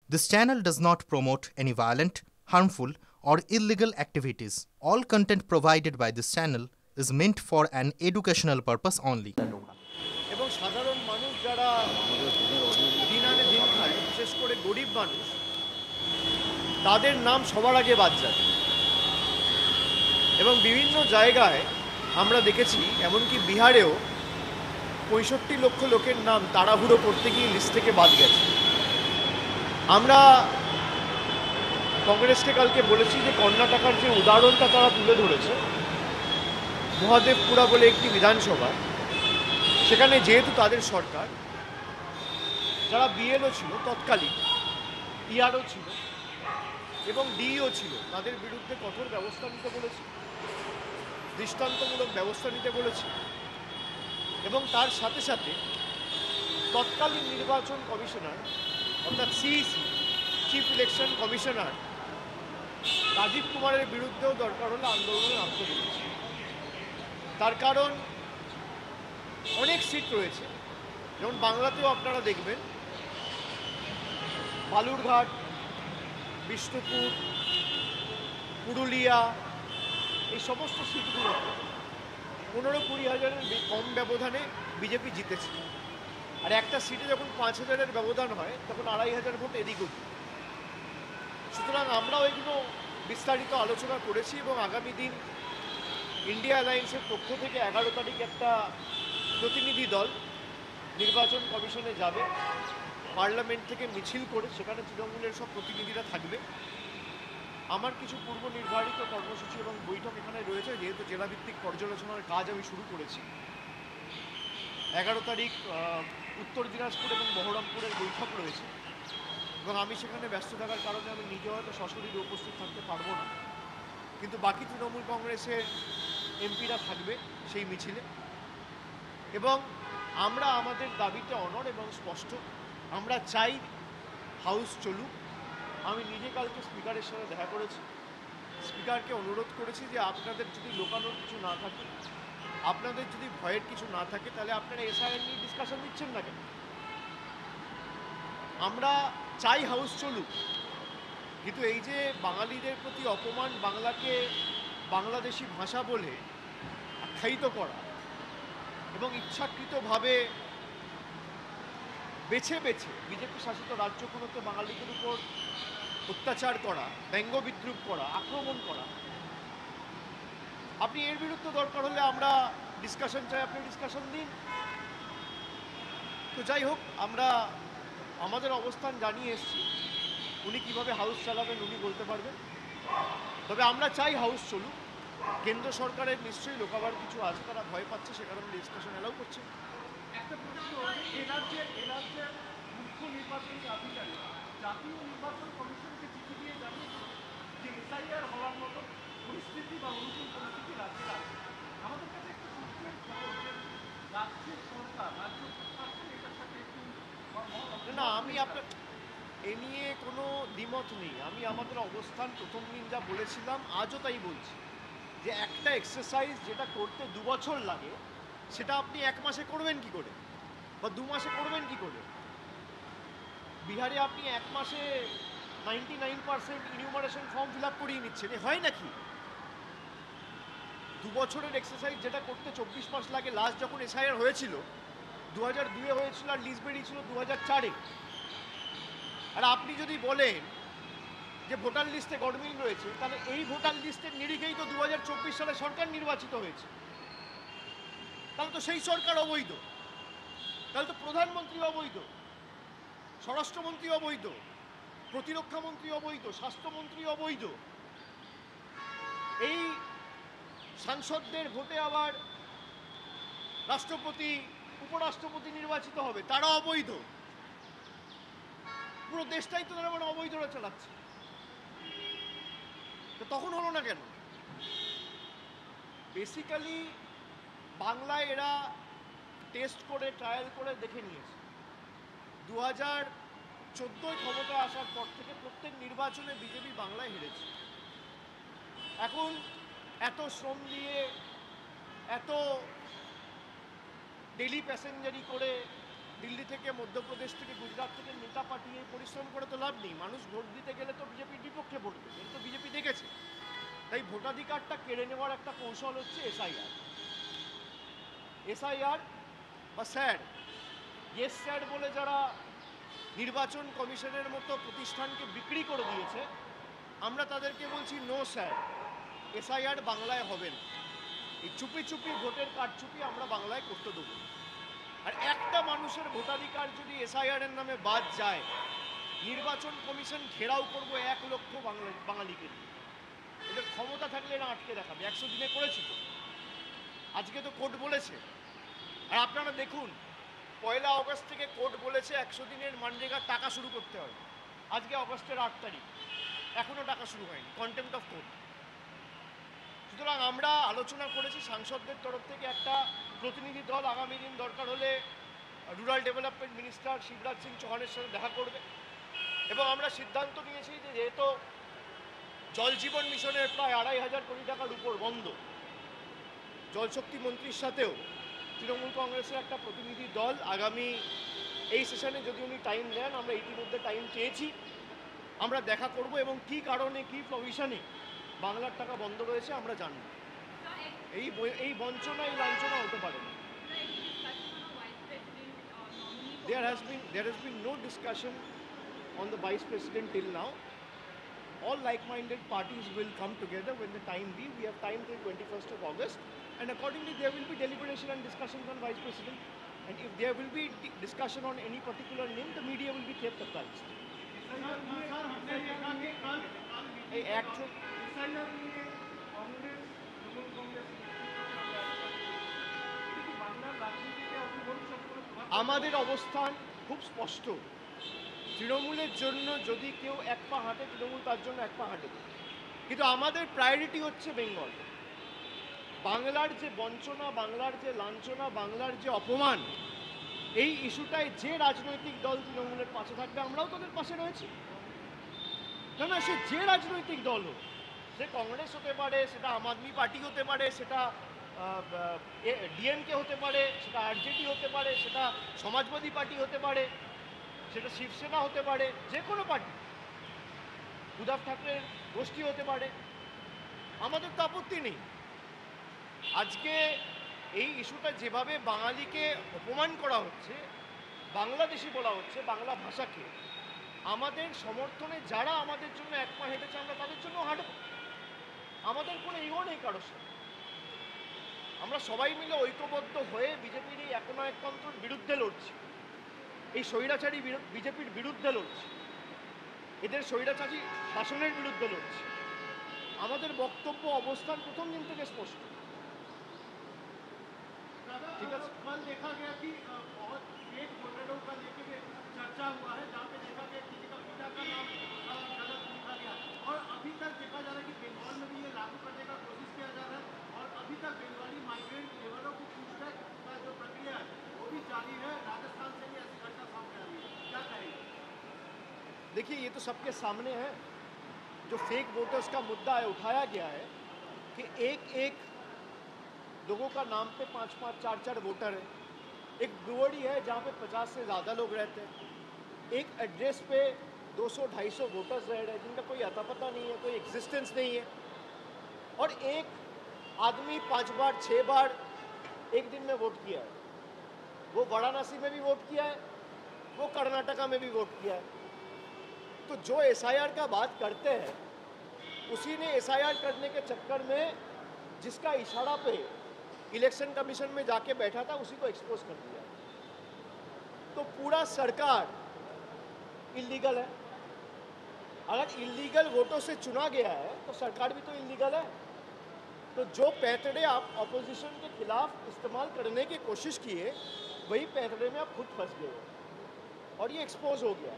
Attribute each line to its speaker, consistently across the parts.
Speaker 1: This channel does not promote any violent, harmful, or illegal activities. All content provided by this channel is meant for an educational purpose only.
Speaker 2: এবং সাধারণ মানুষ যারা দিন আনে দিন খায়, বিশেষ করে গরিব মানুষ, তাদের নাম সবার আগে বাদ যাবে। এবং বিভিন্ন জায়গায় আমরা দেখেছি, এমনকি বিহারেও ৬৫ লক্ষ লোকের নাম তাড়াহুড়ো করতে গিয়ে লিস্ট থেকে বাদ গেছে। আমরা কংগ্রেসকে কালকে বলেছি যে কর্ণাটকার যে উদাহরণটা তারা তুলে ধরেছে, মহাদেবপুরা বলে একটি বিধানসভা, সেখানে যেহেতু তাদের সরকার, যারা বিএলও ছিল তৎকালীন, ইআরও ছিল এবং ডিইও ছিল, তাদের বিরুদ্ধে কঠোর ব্যবস্থা নিতে বলেছে, দৃষ্টান্তমূলক ব্যবস্থা নিতে বলেছে। এবং তার সাথে সাথে তৎকালীন নির্বাচন কমিশনার অর্থাৎ CEC, chief election commissioner Rajiv কুমারের বিরুদ্ধেও দরকার হলে আন্দোলনে নামতে বলেছে। তার কারণ অনেক সিট রয়েছে, যেমন বাংলাতেও আপনারা দেখবেন বালুরঘাট, বিষ্ণুপুর, পুরুলিয়া, এই সমস্ত সিটগুলোতে ১৫-২০ হাজারের কম ব্যবধানে বিজেপি জিতেছে। আর একটা সিটে যখন ৫,০০০-এর ব্যবধান হয়, তখন ২৫০০ ভোট এদিক ওদিক। সুতরাং আমরাও এগুলো বিস্তারিত আলোচনা করেছি এবং আগামী দিন ইন্ডিয়া অ্যালায়েন্সের পক্ষ থেকে ১১ তারিখ একটা প্রতিনিধি দল নির্বাচন কমিশনে যাবে, পার্লামেন্ট থেকে মিছিল করে, সেখানে তৃণমূলের সব প্রতিনিধিরা থাকবে। আমার কিছু পূর্ব নির্ধারিত কর্মসূচি এবং বৈঠক এখানে রয়েছে, যেহেতু জেলাভিত্তিক পর্যালোচনার কাজ আমি শুরু করেছি। ১১ তারিখ উত্তর দিনাজপুর এবং বহরমপুরের বৈঠক রয়েছে এবং আমি সেখানে ব্যস্ত থাকার কারণে আমি নিজে হয়তো সশরীরে উপস্থিত থাকতে পারবো না, কিন্তু বাকি তৃণমূল কংগ্রেসের এমপিরা থাকবে সেই মিছিলে। এবং আমরা আমাদের দাবিতে অনড় এবং স্পষ্ট। আমরা চাই হাউস চলুক। আমি নিজে কালকে স্পিকারের সাথে দেখা করেছি, স্পিকারকে অনুরোধ করেছি যে আপনাদের যদি লোকানোর কিছু না থাকে, আপনাদের যদি ভয়ের কিছু না থাকে, তাহলে আপনারা এসআইআর নিয়ে ডিসকাশন দিচ্ছেন না কেন? আমরা চাই হাউস চলুক, কিন্তু এই যে বাঙালিদের প্রতি অপমান, বাংলাকে বাংলাদেশি ভাষা বলে আখ্যায়িত করা এবং ইচ্ছাকৃতভাবে বেছে বেছে বিজেপি শাসিত রাজ্যগুলোতে বাঙালিদের উপর অত্যাচার করা, ব্যঙ্গ বিদ্রুপ করা, আক্রমণ করা, আপনি এর বিরুদ্ধে দরকার হলে আমরা ডিসকাশন চাই, আপনি ডিসকাশন দিন। তো যাই হোক, আমরা আমাদের অবস্থান জানিয়ে এসেছি। উনি কিভাবে হাউস চালাবেন উনি বলতে পারবেন, তবে আমরা চাই হাউস চলুক। কেন্দ্র সরকারের নিশ্চয়ই লোকাবার কিছু আছে, তারা ভয় পাচ্ছে, সে কারণে ডিসকাশন অ্যালাউ করছে।
Speaker 3: একটা প্রশ্ন, এরাজ্যের মুখ্য নির্বাচনী আধিকারিক জাতীয় নির্বাচন কমিশনকে চিঠি দিয়ে জানিয়েছে যে এসআইআর হওয়ার মতো পরিস্থিতি বা অনুকূল পরিস্থিতি রাজ্যের আছে। আমাদের কাছে একটা সূত্রের খবর যে রাজ্যের সরকার, রাজ্য প্রশাসন এটার সাথে একটু
Speaker 2: না, আমি আপনার এ নিয়ে কোনো দ্বিমত নেই। আমি আমাদের অবস্থান প্রথম দিন যা বলেছিলাম, আজও তাই বলছি, যে একটা এক্সারসাইজ যেটা করতে ২ বছর লাগে, সেটা আপনি ১ মাসে করবেন কি করে, বা ২ মাসে করবেন কি করে? বিহারে আপনি ১ মাসে 99% ইনিউমারেশন ফর্ম ফিল আপ করিয়ে নিচ্ছেন, এ হয় নাকি? ২ বছরের এক্সারসাইজ যেটা করতে ২৪ মাস লাগে, লাস্ট যখন এসআইআর হয়েছিল ২০০২-এ হয়েছিল, আর লিস্ট বেরিয়েছিল ২০০৪-এ। আর আপনি যদি বলেন যে ভোটার লিস্টে গড়মিল রয়েছে, তাহলে এই ভোটার লিস্টের নিরিখেই তো ২০২৪ সালে সরকার নির্বাচিত হয়েছে। তাহলে তো সেই সরকার অবৈধ, তাহলে তো প্রধানমন্ত্রী অবৈধ, স্বরাষ্ট্রমন্ত্রী অবৈধ, প্রতিরক্ষা মন্ত্রী অবৈধ, স্বাস্থ্যমন্ত্রী অবৈধ। এই সাংসদদের ভোটে আবার রাষ্ট্রপতি, উপরাষ্ট্রপতি নির্বাচিত হবে, তারা অবৈধ। পুরো দেশটাই তো তারা মানে অবৈধরা চালাচ্ছে। তো তখন হলো না কেন? বেসিক্যালি বাংলায় এরা টেস্ট করে, ট্রায়াল করে দেখে নিয়েছে। ২০১৪ ক্ষমতায় আসার পর থেকে প্রত্যেক নির্বাচনে বিজেপি বাংলায় হেরেছে। এখন এত শ্রম দিয়ে, এত ডেলি প্যাসেঞ্জারি করে দিল্লি থেকে, মধ্যপ্রদেশ থেকে, গুজরাট থেকে নেতা পাঠিয়ে পরিশ্রম করে তো লাভ নেই। মানুষ ভোট দিতে গেলে তো বিজেপির বিপক্ষে ভোট দেবে, এটা তো বিজেপি দেখেছে। তাই ভোটাধিকারটা কেড়ে নেওয়ার একটা কৌশল হচ্ছে এসআইআর। এসআইআর বা স্যাড, ইয়েস স্যাড বলে যারা নির্বাচন কমিশনের মতো প্রতিষ্ঠানকে বিক্রি করে দিয়েছে, আমরা তাদেরকে বলছি নো স্যার, এসআইআর বাংলায় হবে না। এই চুপি চুপি ভোটের কারচুপি আমরা বাংলায় করতে দেবো। আর একটা মানুষের ভোটাধিকার যদি এসআইআর এর নামে বাদ যায়, নির্বাচন কমিশন ঘেরাও করবো 1 লক্ষ বাঙালিকে নিয়ে। এদের ক্ষমতা থাকলে এরা আটকে দেখাবে। 100 দিনে করেছি তো, আজকে তো কোর্ট বলেছে। আর আপনারা দেখুন, 1 আগস্ট থেকে কোর্ট বলেছে 100 দিনের মানরেগার টাকা শুরু করতে হবে। আজকে আগস্টের 8 তারিখ, এখনো টাকা শুরু হয়নি, কন্টেম্প্ট অফ কোর্ট। সুতরাং আমরা আলোচনা করেছি সাংসদদের তরফ থেকে একটা প্রতিনিধি দল আগামী দিন দরকার হলে rural development minister Shivraj Singh চৌহানের সাথে দেখা করবে। এবং আমরা সিদ্ধান্ত নিয়েছি যে যেহেতু জল জীবন মিশনের প্রায় 2500 কোটি টাকার উপর বন্ধ, জলশক্তি মন্ত্রীর সাথেও তৃণমূল কংগ্রেসের একটা প্রতিনিধি দল আগামী এই সেশনে যদি উনি টাইম দেন, আমরা ইতিমধ্যে টাইম চেয়েছি, আমরা দেখা করব এবং কী কারণে কী প্রভিশনে বাংলার টাকা বন্ধ রয়েছে আমরা জানব। এই বঞ্চনা, এই লাঞ্ছনা হতে পারে না। There has been no discussion on the vice president till now. All like-minded parties will come together when the time be. We have time till 21st of August, and accordingly there will be deliberation and discussions on vice president. And if there will be discussion on any particular name, the media will be kept apprised. এই actual আমাদের অবস্থান খুব স্পষ্ট। তৃণমূলের জন্য যদি কেউ 1 পা হাঁটে, তৃণমূল তার জন্য 1 পা হাঁটে। কিন্তু আমাদের প্রায়োরিটি হচ্ছে বেঙ্গল। বাংলার যে বঞ্চনা, বাংলার যে লাঞ্ছনা, বাংলার যে অপমান, এই ইস্যুটায় যে রাজনৈতিক দল তৃণমূলের পাশে থাকবে, আমরাও তাদের পাশে রয়েছি। না, সে যে রাজনৈতিক দল হোক, সে কংগ্রেস হতে পারে, সেটা আম আদমি পার্টি হতে পারে, সেটা ডিএমকে হতে পারে, সেটা আরজেডি হতে পারে, সেটা সমাজবাদী পার্টি হতে পারে, সেটা শিবসেনা হতে পারে, যে কোনো পার্টি, উদ্ধব ঠাকরের গোষ্ঠী হতে পারে, আমাদের তো আপত্তি নেই। আজকে এই ইস্যুটা যেভাবে বাঙালিকে অপমান করা হচ্ছে, বাংলাদেশি বলা হচ্ছে, বাংলা ভাষাকে, আমাদের সমর্থনে যারা আমাদের জন্য 1 পা হেঁটেছে, আমরা তাদের জন্য হাঁটব। আমাদের কোনো ইগো নেই কারোর সাথে। আমরা সবাই মিলে ঐক্যবদ্ধ হয়ে বিজেপির এই একনায়কতন্ত্রের বিরুদ্ধে লড়ছি, এই স্বৈরাচারী বিজেপির বিরুদ্ধে লড়ছি, এদের স্বৈরাচারী শাসনের বিরুদ্ধে লড়ছি। আমাদের বক্তব্য, অবস্থান প্রথম দিন থেকে স্পষ্ট। ठीक है,
Speaker 3: कल देखा गया कि बहुत फेक वोटरों का लेके चर्चा हुआ है, जहाँ पे देखा गया किसी का पिता का नाम गलत लिखा गया, और अभी तक देखा जा रहा है कि बंगाल में भी ये लागू करने का कोशिश किया जा रहा है, और अभी तक बंगाली माइग्रेंट लेबरों को पूछताछ का जो प्रक्रिया है वो भी जारी है। राजस्थान से भी ऐसी घटना सामने आ रही है, क्या कहेंगे?
Speaker 2: देखिए, ये तो सबके सामने है। जो फेक वोटर्स का मुद्दा है, उठाया गया है कि एक लोगों का नाम पे 5-5, 4-4 वोटर है। एक ब्रुअरी है जहाँ पे 50 से ज़्यादा लोग रहते हैं। एक एड्रेस पे 200-250 वोटर्स रह रहे हैं जिनका कोई अता पता नहीं है, कोई एग्जिस्टेंस नहीं है। और एक आदमी 5 बार 6 बार एक दिन में वोट किया है। वो वाराणसी में भी वोट किया है, वो कर्नाटका में भी वोट किया है। तो जो एसआईआर का बात करते हैं, उसी ने एसआईआर करने के चक्कर में जिसका इशारा पे इलेक्शन कमीशन में जाके बैठा था, उसी को एक्सपोज कर दिया। तो पूरा सरकार इलीगल है। अगर इलीगल वोटों से चुना गया है तो सरकार भी तो इलीगल है। तो जो पैंतड़े आप ऑपोजिशन के खिलाफ इस्तेमाल करने की कोशिश किए, वही पैंतड़े में आप खुद फंस गए हो और ये एक्सपोज हो गया।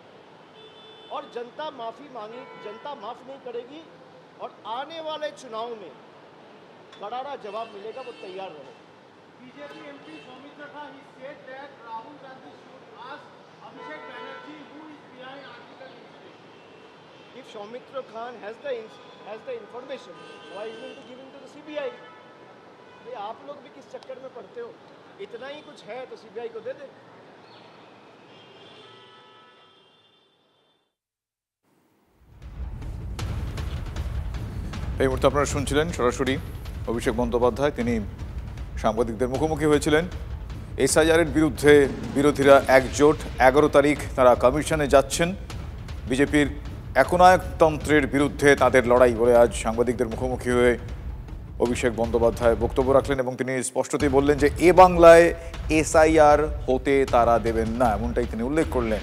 Speaker 2: और जनता माफ़ी मांगी, जनता माफ़ नहीं करेगी, और आने वाले चुनाव में करारा जवाब मिलेगा, वो तैयार रहे।
Speaker 3: BJP MP Saumitra Khan he said that Rahul Gandhi should ask Abhishek Banerjee who is behind article incident.
Speaker 2: If Soumitra Khan has the information, why isn't he giving to the CBI? भाई आप लोग भी किस चक्कर में पड़ते हो? इतना ही कुछ है तो CBI को दे दे।
Speaker 4: এই মুহূর্তে আপনারা শুনছিলেন সরাসরি অভিষেক বন্দ্যোপাধ্যায়, তিনি সাংবাদিকদের মুখোমুখি হয়েছিলেন। এসআইআর এর বিরুদ্ধে বিরোধীরা একজোট, 11 তারিখ তারা কমিশনে যাচ্ছেন। বিজেপির একনায়কতন্ত্রের বিরুদ্ধে তাদের লড়াই বলে আজ সাংবাদিকদের মুখোমুখি হয়ে অভিষেক বন্দ্যোপাধ্যায় বক্তব্য রাখলেন এবং তিনি স্পষ্টতই বললেন যে এ বাংলায় এসআইআর হতে তারা দেবেন না, এমনটাই তিনি উল্লেখ করলেন।